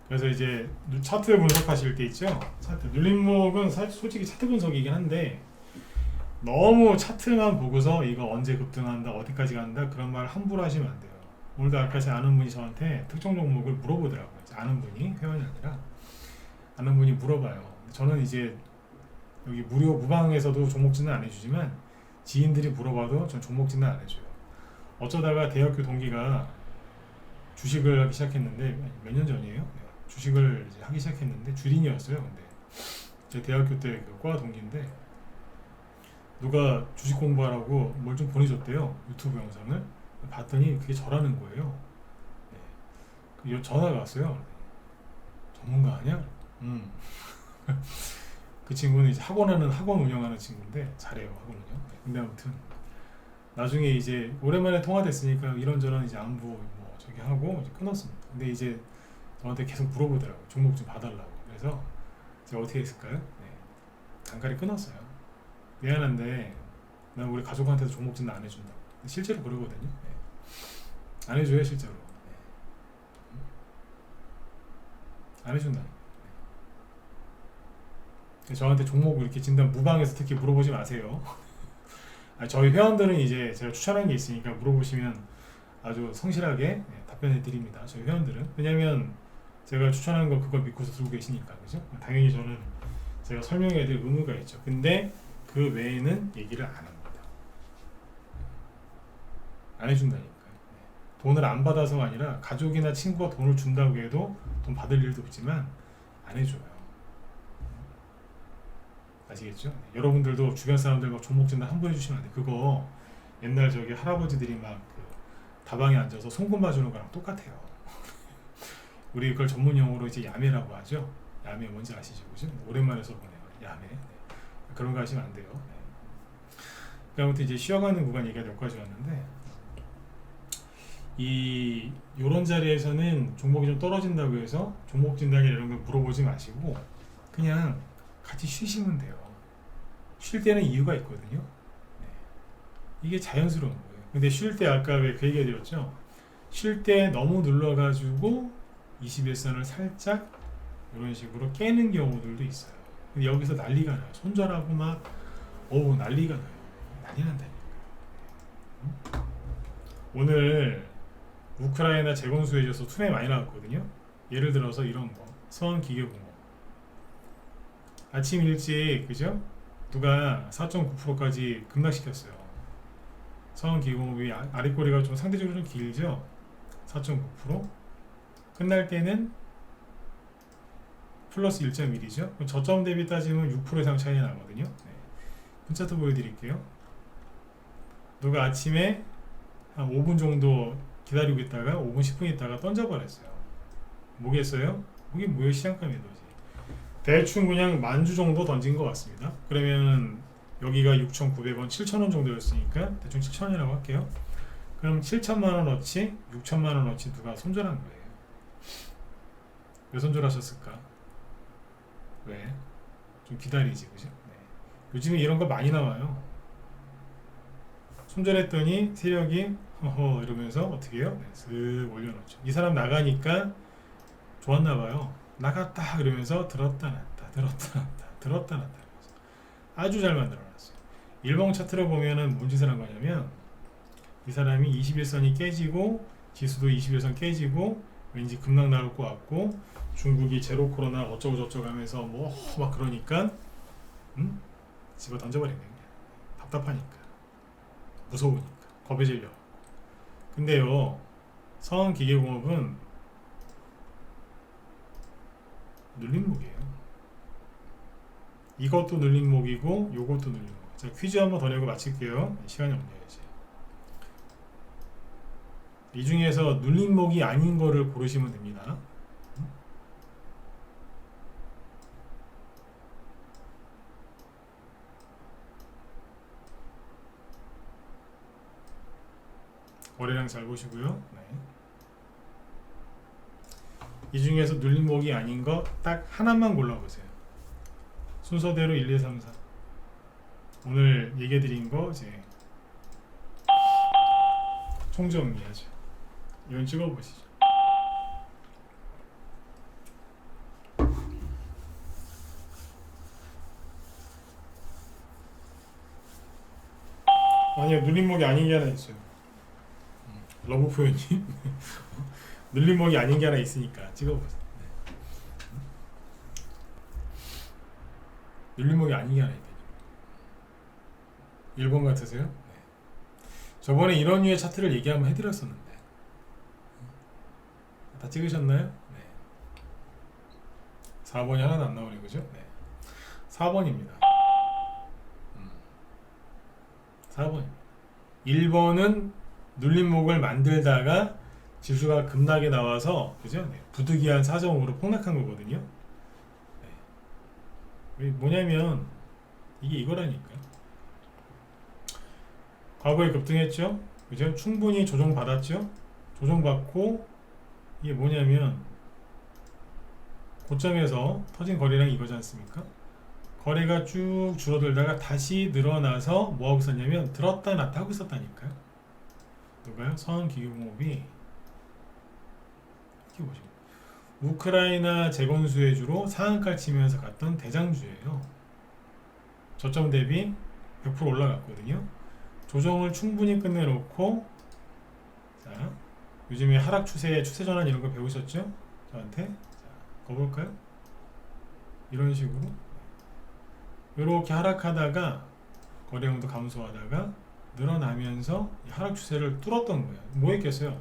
그래서 이제 차트 분석하실 때 있죠. 차트 눌림목은 솔직히 차트 분석이긴 한데 너무 차트만 보고서 이거 언제 급등한다 어디까지 간다 그런 말 함부로 하시면 안 돼요. 오늘도 아까 제 아는 분이 저한테 특정 종목을 물어보더라고요. 아는 분이 회원이 아니라 아는 분이 물어봐요. 저는 이제 여기 무료 무방에서도 종목 진단 안 해주지만 지인들이 물어봐도 전 종목 진단 안 해줘요. 어쩌다가 대학교 동기가 주식을 하기 시작했는데 몇 년 전이에요. 네. 주식을 이제 하기 시작했는데 주린이었어요. 근데 제 대학교 때 그 과 동기인데 누가 주식 공부하라고 뭘 좀 보내줬대요. 유튜브 영상을 봤더니 그게 저라는 거예요. 네. 전화가 왔어요. 전문가 아니야? 그 친구는 이제 학원 운영하는 친구인데 잘해요 학원 운영. 근데 아무튼 나중에 이제 오랜만에 통화됐으니까 이런저런 이제 안부 뭐 저기 하고 이제 끊었습니다. 근데 이제 저한테 계속 물어보더라고요. 종목 좀 봐달라고. 그래서 제가 어떻게 했을까요? 네. 단칼에 끊었어요. 미안한데 난 우리 가족한테도 종목 진단 안 해준다고. 실제로 그러거든요. 네. 안 해줘요 실제로. 네. 안 해준다니까. 저한테 종목 이렇게 진단 무방에서 특히 물어보지 마세요. 저희 회원들은 이제 제가 추천한 게 있으니까 물어보시면 아주 성실하게 답변해 드립니다. 저희 회원들은. 왜냐면 제가 추천한 거 그걸 믿고서 들고 계시니까. 그죠? 당연히 저는 제가 설명해야 될 의무가 있죠. 근데 그 외에는 얘기를 안 합니다. 안 해준다니까요. 돈을 안 받아서가 아니라 가족이나 친구가 돈을 준다고 해도 돈 받을 일도 없지만 안 해줘요. 아시겠죠? 여러분들도 주변 사람들과 종목 진단 함부로 해주시면 안 돼. 그거 옛날 저기 할아버지들이 막 그 다방에 앉아서 송곳 맞주는 거랑 똑같아요. 우리 그걸 전문 용어로 이제 야매라고 하죠. 야매 뭔지 아시죠? 그죠? 오랜만에 써보네요. 야매. 네. 그런 거 하시면 안 돼요. 네. 아무튼 이제 쉬어가는 구간 얘기가 여기까지 왔는데 요런 자리에서는 종목이 좀 떨어진다고 해서 종목 진단이나 이런 걸 물어보지 마시고 그냥 같이 쉬시면 돼요. 쉴 때는 이유가 있거든요. 네. 이게 자연스러운 거예요. 근데 쉴 때 아까 왜 그 얘기 드렸죠? 쉴 때 너무 눌러가지고 21선을 살짝 이런 식으로 깨는 경우들도 있어요. 근데 여기서 난리가 나요. 손절하고 막 어우 난리가 나요. 난리 난다니까. 오늘 우크라이나 재건 수혜에서 투매 많이 나왔거든요. 예를 들어서 이런 거 서원기계공업 아침 일찍 그죠? 누가 4.9%까지 급락시켰어요. 서원기계공업이 아랫꼬리가 좀 상대적으로 좀 길죠. 4.9% 끝날 때는 플러스 1.1이죠. 저점 대비 따지면 6% 이상 차이 나거든요. 네. 문자도 보여드릴게요. 누가 아침에 한 5분 정도 기다리고 있다가 5분 10분 있다가 던져버렸어요. 뭐겠어요? 그게 뭐예요? 시장가 매도지. 대충 그냥 만주 정도 던진 것 같습니다. 그러면 여기가 6,900원, 7,000원 정도였으니까 대충 7,000원이라고 할게요. 그럼 7천만원어치, 6천만원어치 누가 손절한 거예요. 왜 손절하셨을까? 왜? 좀 기다리지, 그죠? 네. 요즘에 이런 거 많이 나와요. 손절했더니 세력이 허허 이러면서 어떻게 해요? 네, 슥 올려놓죠. 이 사람 나가니까 좋았나봐요. 나갔다 그러면서 들었다 놨다 들었다 놨다 들었다 놨다 이러면서 아주 잘 만들어놨어요. 일봉 차트를 보면은 뭔 짓을 한 거냐면 이 사람이 21선이 깨지고 지수도 21선 깨지고 왠지 급락 나올 것 같고 중국이 제로 코로나 어쩌고 저쩌고 하면서 뭐 막 그러니까 집어 던져버린 거예요. 답답하니까 무서우니까 겁에 질려. 근데요 서원기계공업은 눌림목이에요. 이것도 눌림목이고 요것도 눌림목. 자 퀴즈 한번 더 내고 마칠게요. 시간이 없네요 이제. 이 중에서 눌림목이 아닌 거를 고르시면 됩니다. 거래량 잘 보시고요. 네. 이 중에서 눌림목이 아닌 거 딱 하나만 골라보세요. 순서대로 1, 2, 3, 4. 오늘 얘기해드린 거 이제 총정리하죠. 이건 찍어보시죠. 아니요 눌림목이 아닌 게 하나 있어요. 러브 표현이 눌림목이 아닌 게 하나 있으니까 찍어보세요. 눌림목이 아닌 게 하나 있다니. 1번 같으세요? 네. 저번에 이런 류의 차트를 얘기 한번 해드렸었는데 다 찍으셨나요? 네. 4번이 하나도 안 나오네 그죠? 네. 4번입니다. 4번. 1번은 눌림목을 만들다가 지수가 급락에 나와서 그죠? 네. 부득이한 사정으로 폭락한 거거든요. 네. 뭐냐면 이게 이거라니까. 과거에 급등했죠. 그죠? 충분히 조정받았죠. 조정받고 이게 뭐냐면 고점에서 터진 거래량이 이거지 않습니까? 거래가 쭉 줄어들다가 다시 늘어나서 뭐하고 있었냐면 들었다 놨다 하고 있었다니까요. 누가요? 서원기계공업이 이렇게 보시면 우크라이나 재건 수혜주로 상한가를 치면서 갔던 대장주예요. 저점 대비 100% 올라갔거든요. 조정을 충분히 끝내놓고 자 요즘에 하락 추세 전환 이런 거 배우셨죠? 저한테 자 거볼까요? 이런 식으로 이렇게 하락하다가 거래량도 감소하다가 늘어나면서 하락 추세를 뚫었던 거예요. 뭐 했겠어요?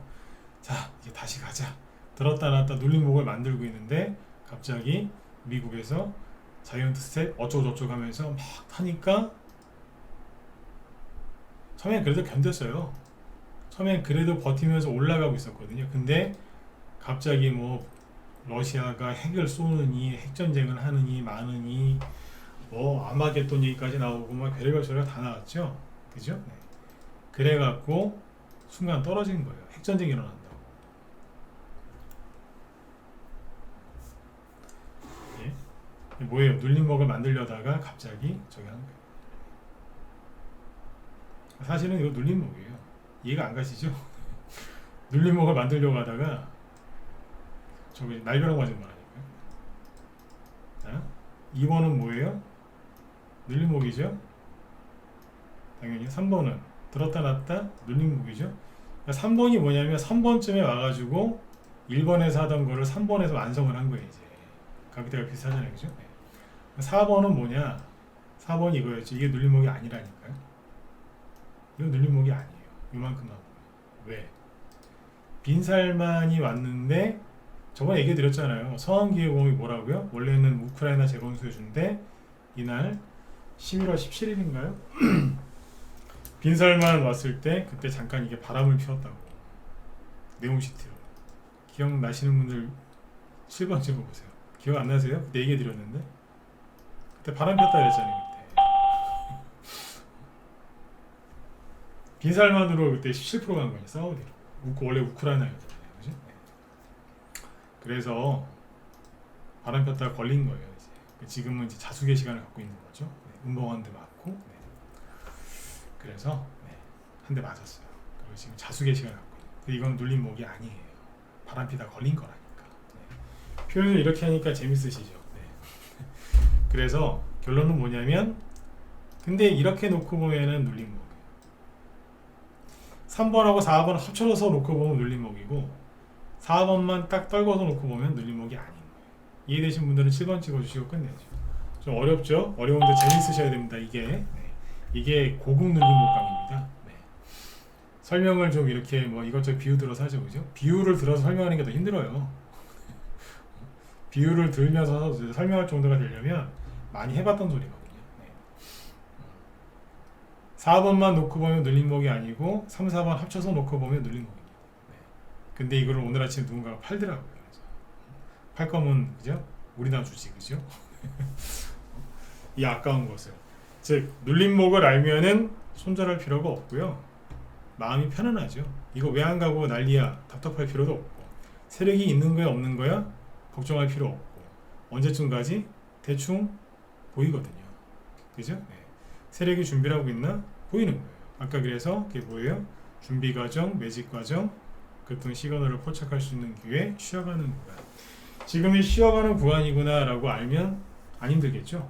자 이제 다시 가자. 들었다 놨다 눌림목을 만들고 있는데 갑자기 미국에서 자이언트 스텝 어쩌고저쩌고 하면서 막 하니까 처음엔 그래도 견뎠어요. 처음엔 그래도 버티면서 올라가고 있었거든요. 근데 갑자기 뭐 러시아가 핵을 쏘느니 핵전쟁을 하느니 마느니 뭐 아마겟돈 얘기까지 나오고 막 별의별 소리가 다 나왔죠. 그죠? 네. 그래갖고 순간 떨어진 거예요. 핵전쟁이 일어난다고. 예? 뭐예요? 눌림목을 만들려다가 갑자기 저기 한 거예요. 사실은 이거 눌림목이에요. 이해가 안 가시죠? 눌림목을 만들려고 하다가 저기 날벼락 맞은 거라니까요. 자, 2번은 뭐예요? 눌림목이죠. 당연히 3번은 들었다 놨다 눌림목이죠. 그러니까 3번이 뭐냐면 3번쯤에 와가지고 1번에서 하던 거를 3번에서 완성을 한 거예요. 이제 가격대가 비슷하잖아요, 그죠? 네. 4번은 뭐냐? 4번이 이거였죠. 이게 눌림목이 아니라니까요. 이건 눌림목이 아니에요. 이만큼 나오고. 왜? 빈살만이 왔는데 저번에 얘기 드렸잖아요. 서한기계공이 뭐라고요? 원래는 우크라이나 재건수해준데 이날 11월 17일인가요? 빈살만 왔을 때 그때 잠깐 이게 바람을 피웠다고. 네온 시트로. 기억나시는 분들 7번 찍어보세요. 기억 안 나세요? 그때 얘기 드렸는데 그때 바람 폈다 그랬잖아요. 그때 빈살만으로 그때 17% 간 거예요. 사우디로. 원래 우크라이나였잖아요. 그죠? 네. 그래서 바람 폈다가 걸린 거예요. 이제. 지금은 이제 자숙의 시간을 갖고 있는 거죠. 네. 운동 한 대 맞고. 네. 그래서 네. 한 대 맞았어요. 그리고 지금 자숙의 시간을 갖고 있는 거예요. 이건 눌림목이 아니에요. 바람 피다 걸린 거라니까. 네. 표현을 이렇게 하니까 재밌으시죠? 네. 그래서 결론은 뭐냐면 근데 이렇게 놓고 보면은 눌림목 3번하고 4번 합쳐서 놓고 보면 눌림목이고 4번만 딱 떨궈서 놓고 보면 눌림목이 아닌 거예요. 이해되신 분들은 7번 찍어주시고 끝내죠. 좀 어렵죠? 어려운데 재밌으셔야 됩니다. 이게 고급 눌림목 강의입니다. 네. 설명을 좀 이렇게 뭐 이것저것 비유 들어서 하죠, 그죠? 비유를 들어서 설명하는 게 더 힘들어요. 비유를 들면서 설명할 정도가 되려면 많이 해봤던 소리거든요. 4번만 놓고 보면 눌림목이 아니고 3, 4번 합쳐서 놓고 보면 눌림목입니다. 네. 근데 이걸 오늘 아침에 누군가가 팔더라고요. 그래서 팔 거면 그죠? 우리나 주지, 그죠? 이 아까운 것을. 즉 눌림목을 알면은 손절할 필요가 없고요. 마음이 편안하죠. 이거 왜 안 가고 난리야 답답할 필요도 없고 세력이 있는 거야 없는 거야 걱정할 필요 없고 언제쯤 가지? 대충 보이거든요. 그죠? 네. 세력이 준비를 하고 있나? 보이는 거예요. 아까 그래서 그게 뭐예요? 준비 과정, 매집 과정, 그랬던 시그널을 포착할 수 있는 기회, 쉬어가는 구간. 지금이 쉬어가는 구간이구나 라고 알면 안 힘들겠죠?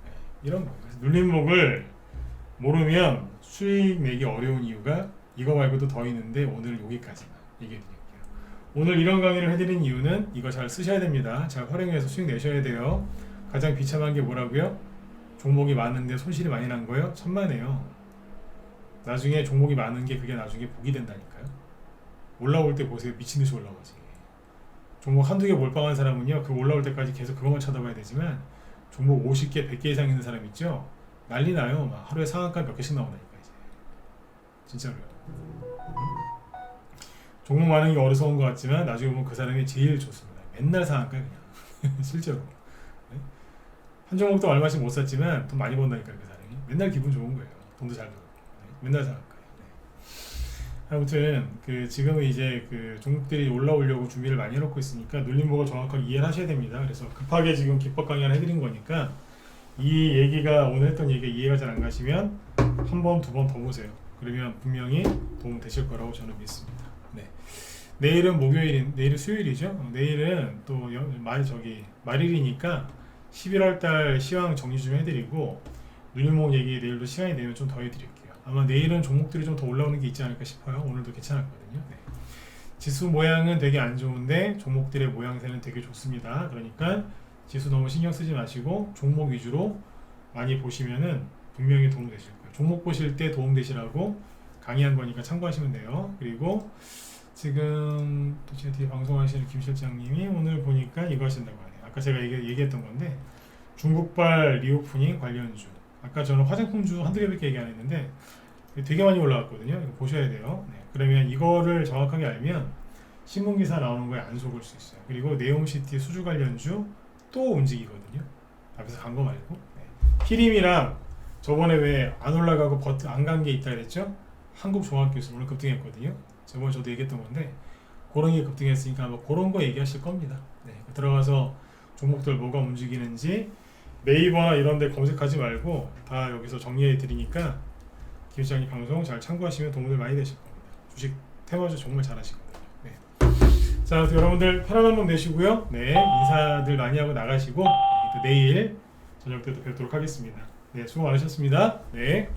네, 이런 거예요. 그래서 눌림목을 모르면 수익 내기 어려운 이유가 이거 말고도 더 있는데 오늘 여기까지만 얘기해 드릴게요. 오늘 이런 강의를 해드린 이유는 이거 잘 쓰셔야 됩니다. 잘 활용해서 수익 내셔야 돼요. 가장 비참한 게 뭐라고요? 종목이 많은데 손실이 많이 난 거예요? 천만에요. 나중에 종목이 많은 게 그게 나중에 복이 된다니까요. 올라올 때 보세요. 미친듯이 올라오지. 종목 한두 개 몰빵한 사람은요. 그 올라올 때까지 계속 그것만 쳐다봐야 되지만 종목 50개, 100개 이상 있는 사람 있죠? 난리 나요. 막 하루에 상한가 몇 개씩 나온다니까 이제. 진짜로요. 종목 많은 게 어리석은 것 같지만 나중에 보면 그 사람이 제일 좋습니다. 맨날 상한가 그냥. 실제로. 한 종목도 얼마씩 못 샀지만 돈 많이 번다니까 그 사람이. 맨날 기분 좋은 거예요. 돈도 잘 들고. 맨날 상한가. 아무튼 지금은 이제 종목들이 올라오려고 준비를 많이 해놓고 있으니까 눌림목을 정확하게 이해를 하셔야 됩니다. 그래서 급하게 지금 기법 강의를 해드린 거니까 이 얘기가 오늘 했던 얘기가 이해가 잘 안 가시면 한 번, 두 번 더 보세요. 그러면 분명히 도움 되실 거라고 저는 믿습니다. 네. 내일은 내일은 수요일이죠. 내일은 또 말일이니까 11월달 시황 정리 좀 해드리고 눌림목 얘기 내일도 시간이 되면 좀 더 해드릴게요. 아마 내일은 종목들이 좀 더 올라오는 게 있지 않을까 싶어요. 오늘도 괜찮았거든요. 네. 지수 모양은 되게 안 좋은데 종목들의 모양새는 되게 좋습니다. 그러니까 지수 너무 신경 쓰지 마시고 종목 위주로 많이 보시면은 분명히 도움 되실 거예요. 종목 보실 때 도움 되시라고 강의한 거니까 참고하시면 돼요. 그리고 지금 또 제 뒤에 방송하시는 김 실장님이 오늘 보니까 이거 하신다고 하네요. 아까 제가 얘기했던 건데 중국발 리오프닝 관련주. 아까 저는 화장품주 한두 개밖에 얘기 안 했는데 되게 많이 올라왔거든요. 이거 보셔야 돼요. 네. 그러면 이거를 정확하게 알면 신문기사 나오는 거에 안 속을 수 있어요. 그리고 네옴시티 수주 관련주 또 움직이거든요. 앞에서 간 거 말고. 네. 히림이랑 저번에 왜 안 올라가고 안 간 게 있다 그랬죠? 한국종합기술 오늘 급등했거든요. 저번에 저도 얘기했던 건데 그런 게 급등했으니까 아마 그런 거 얘기하실 겁니다. 네. 들어가서 종목들 뭐가 움직이는지 네이버나 이런 데 검색하지 말고 다 여기서 정리해 드리니까 김 시장님 방송 잘 참고하시면 도움이 많이 되실 겁니다. 주식 테마주 정말 잘하시거든요. 네. 자, 여러분들 편안한 밤 되시고요. 네, 인사들 많이 하고 나가시고 내일 저녁 때도 뵙도록 하겠습니다. 네, 수고 많으셨습니다. 네.